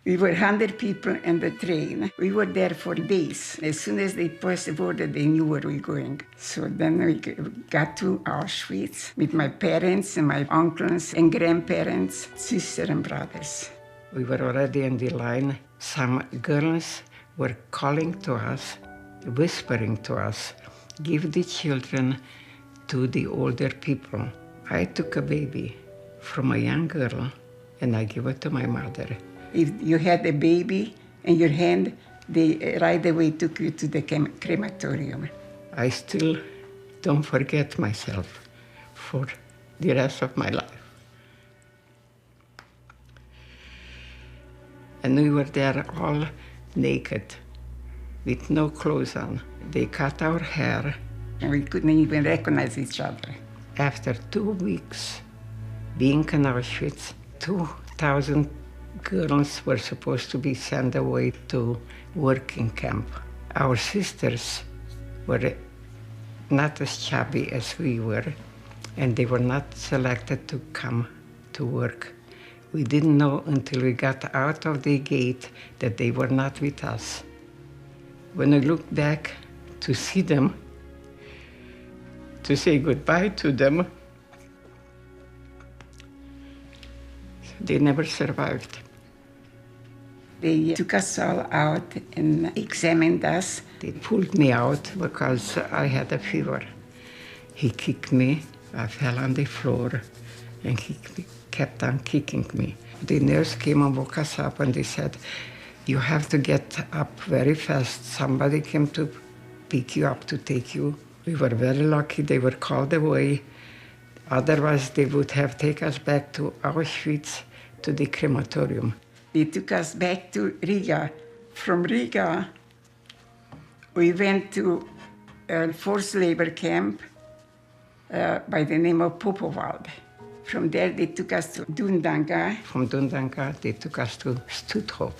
We were 100 people in the train. We were there for days. As soon as they passed the border, they knew where we were going. So then we got to Auschwitz with my parents and my uncles and grandparents, sisters and brothers. We were already in the line. Some girls were calling to us, whispering to us, give the children to the older people. I took a baby from a young girl and I gave it to my mother. If you had a baby in your hand, they right away took you to the crematorium. I still don't forget myself for the rest of my life. And we were there all naked, with no clothes on. They cut our hair. And we couldn't even recognize each other. After 2 weeks being in Auschwitz, 2,000 girls were supposed to be sent away to working camp. Our sisters were not as chubby as we were, and they were not selected to come to work. We didn't know until we got out of the gate that they were not with us. When I looked back to see them, to say goodbye to them, they never survived. They took us all out and examined us. They pulled me out because I had a fever. He kicked me, I fell on the floor, and he kept on kicking me. The nurse came and woke us up and they said, you have to get up very fast. Somebody came to pick you up to take you. We were very lucky they were called away. Otherwise, they would have taken us back to Auschwitz, to the crematorium. They took us back to Riga. From Riga, we went to a forced labor camp by the name of Popovald. From there, they took us to Dundanga. From Dundanga, they took us to Stutthof.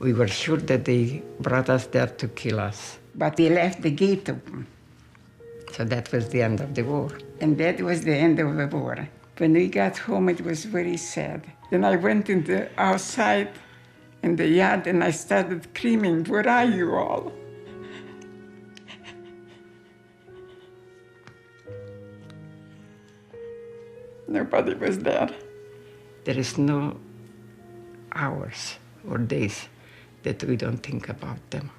We were sure that they brought us there to kill us. But they left the gate open. So that was the end of the war. And that was the end of the war. When we got home, it was very sad. Then I went outside in the yard and I started screaming, where are you all? Nobody was there. There is no hours or days that we don't think about them.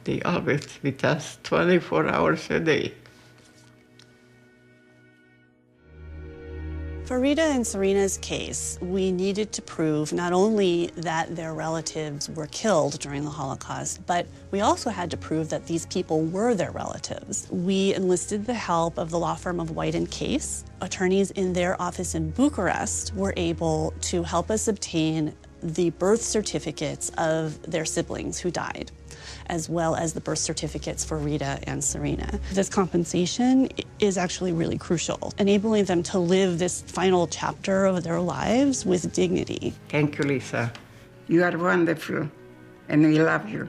They always with us 24 hours a day. For Rita and Serena's case, we needed to prove not only that their relatives were killed during the Holocaust, but we also had to prove that these people were their relatives. We enlisted the help of the law firm of White & Case. Attorneys in their office in Bucharest were able to help us obtain the birth certificates of their siblings who died, as well as the birth certificates for Rita and Serena. This compensation is actually really crucial, enabling them to live this final chapter of their lives with dignity. Thank you, Lisa. You are wonderful, and we love you.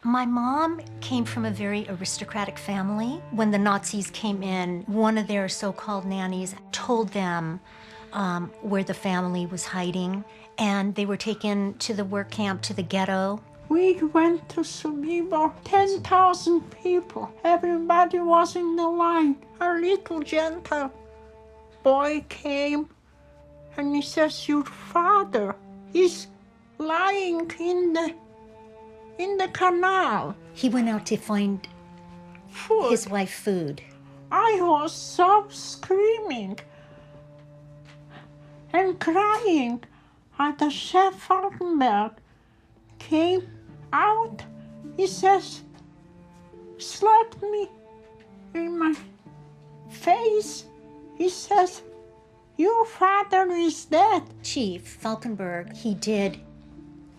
My mom came from a very aristocratic family. When the Nazis came in, one of their so-called nannies told them where the family was hiding, and they were taken to the work camp, to the ghetto. We went to Sobibor, 10,000 people. Everybody was in the line. A little gentle boy came and he says, your father is lying in the canal. He went out to find Food. his wife food. I was so screaming and crying. And the chef Falkenberg came out. He says, slapped me in my face. He says, your father is dead. Chief Falkenberg, he did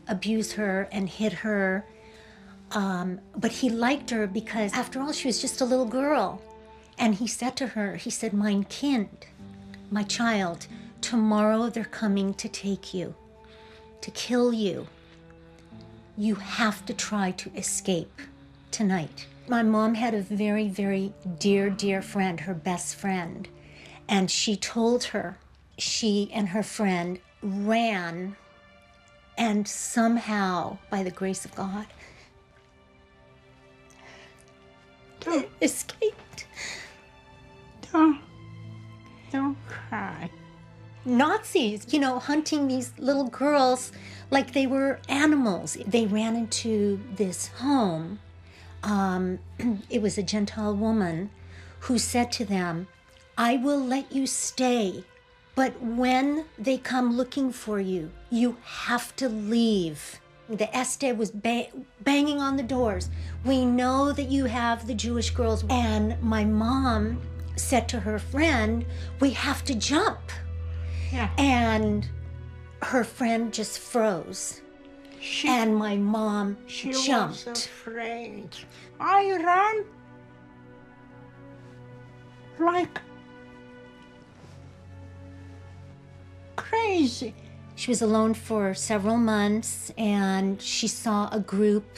abuse her and hit her, but he liked her because, after all, she was just a little girl. And he said to her, he said, mein Kind, my child, tomorrow they're coming to take you, to kill you. You have to try to escape tonight. My mom had a very, very dear, dear friend, her best friend, and she told her she and her friend ran and somehow, by the grace of God, escaped. Don't cry. Nazis, hunting these little girls like they were animals. They ran into this home. It was a Gentile woman who said to them, "I will let you stay, but when they come looking for you, you have to leave." The Este was banging on the doors. "We know that you have the Jewish girls." And my mom said to her friend, "We have to jump." Yeah. And her friend just froze. And my mom jumped. Was afraid. I ran like crazy. She was alone for several months, and she saw a group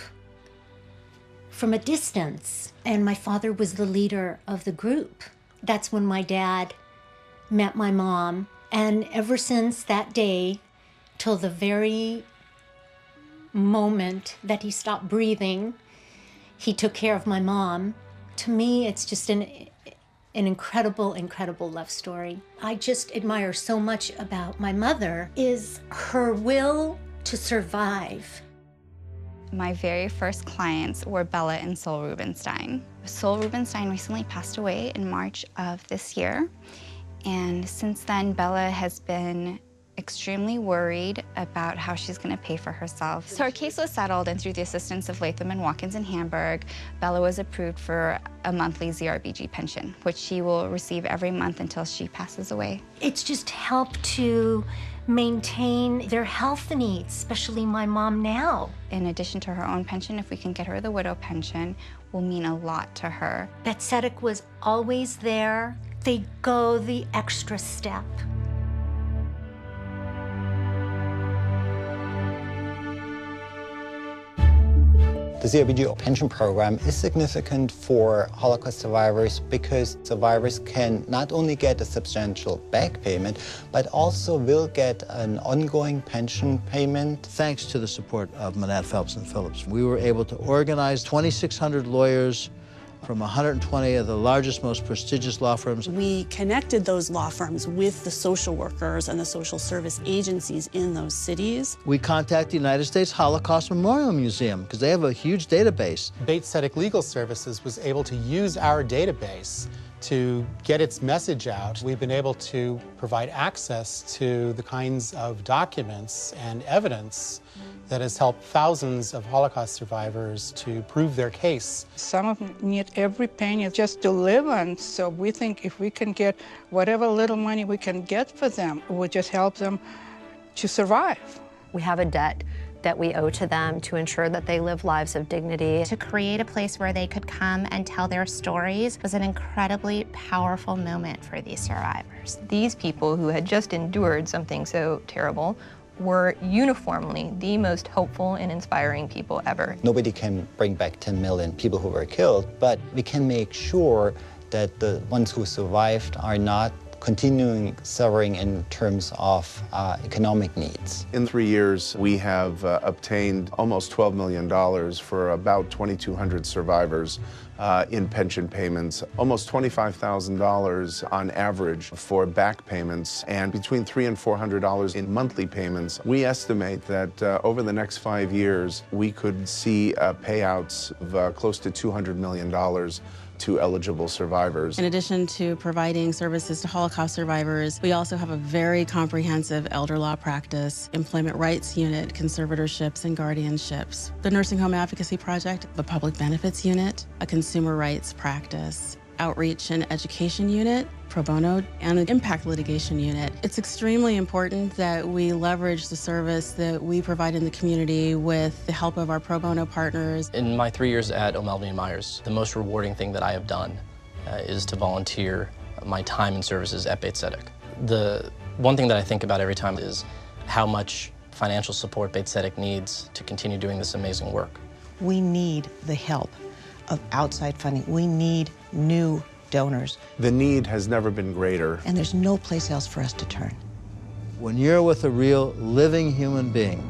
from a distance, and my father was the leader of the group. That's when my dad met my mom, and ever since that day till the very moment that he stopped breathing, he took care of my mom. To me, it's just an incredible, incredible love story. I just admire so much about my mother is her will to survive. My very first clients were Bella and Sol Rubenstein. Sol Rubenstein recently passed away in March of this year. And since then, Bella has been extremely worried about how she's going to pay for herself. So her case was settled, and through the assistance of Latham and Watkins in Hamburg, Bella was approved for a monthly ZRBG pension, which she will receive every month until she passes away. It's just helped to maintain their health needs, especially my mom now. In addition to her own pension, if we can get her the widow pension, will mean a lot to her. Bet Tzedek was always there. They go the extra step. The ZRBG pension program is significant for Holocaust survivors because survivors can not only get a substantial back payment, but also will get an ongoing pension payment. Thanks to the support of Manat, Phelps & Phillips, we were able to organize 2,600 lawyers from 120 of the largest, most prestigious law firms. We connected those law firms with the social workers and the social service agencies in those cities. We contacted the United States Holocaust Memorial Museum because they have a huge database. Bet Tzedek Legal Services was able to use our database to get its message out. We've been able to provide access to the kinds of documents and evidence that has helped thousands of Holocaust survivors to prove their case. Some of them need every penny just to live on, so we think if we can get whatever little money we can get for them, it would just help them to survive. We have a debt that we owe to them to ensure that they live lives of dignity. To create a place where they could come and tell their stories was an incredibly powerful moment for these survivors. These people who had just endured something so terrible were uniformly the most hopeful and inspiring people ever. Nobody can bring back 10 million people who were killed, but we can make sure that the ones who survived are not continuing suffering in terms of economic needs. In 3 years, we have obtained almost $12 million for about 2,200 survivors in pension payments, almost $25,000 on average for back payments, and between $300 and $400 in monthly payments. We estimate that over the next 5 years, we could see payouts of close to $200 million to eligible survivors. In addition to providing services to Holocaust survivors, we also have a very comprehensive elder law practice, employment rights unit, conservatorships and guardianships, the Nursing Home Advocacy Project, the Public Benefits Unit, a consumer rights practice, outreach and education unit, pro bono, and an impact litigation unit. It's extremely important that we leverage the service that we provide in the community with the help of our pro bono partners. In my 3 years at O'Melveny & Myers, the most rewarding thing that I have done is to volunteer my time and services at Bet Tzedek. The one thing that I think about every time is how much financial support Bet Tzedek needs to continue doing this amazing work. We need the help of outside funding. We need new donors. The need has never been greater. And there's no place else for us to turn. When you're with a real living human being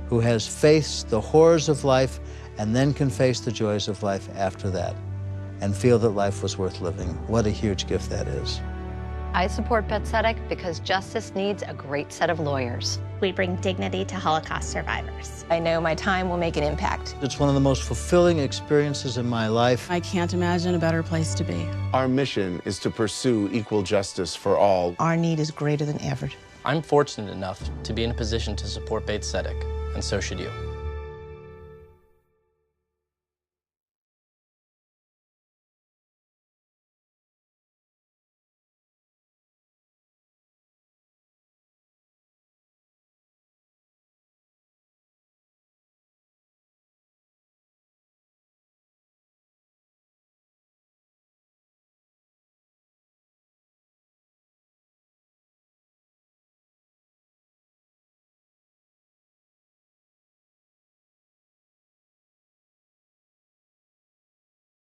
who has faced the horrors of life and then can face the joys of life after that and feel that life was worth living, what a huge gift that is. I support Bet Tzedek because justice needs a great set of lawyers. We bring dignity to Holocaust survivors. I know my time will make an impact. It's one of the most fulfilling experiences in my life. I can't imagine a better place to be. Our mission is to pursue equal justice for all. Our need is greater than ever. I'm fortunate enough to be in a position to support Bet Tzedek, and so should you.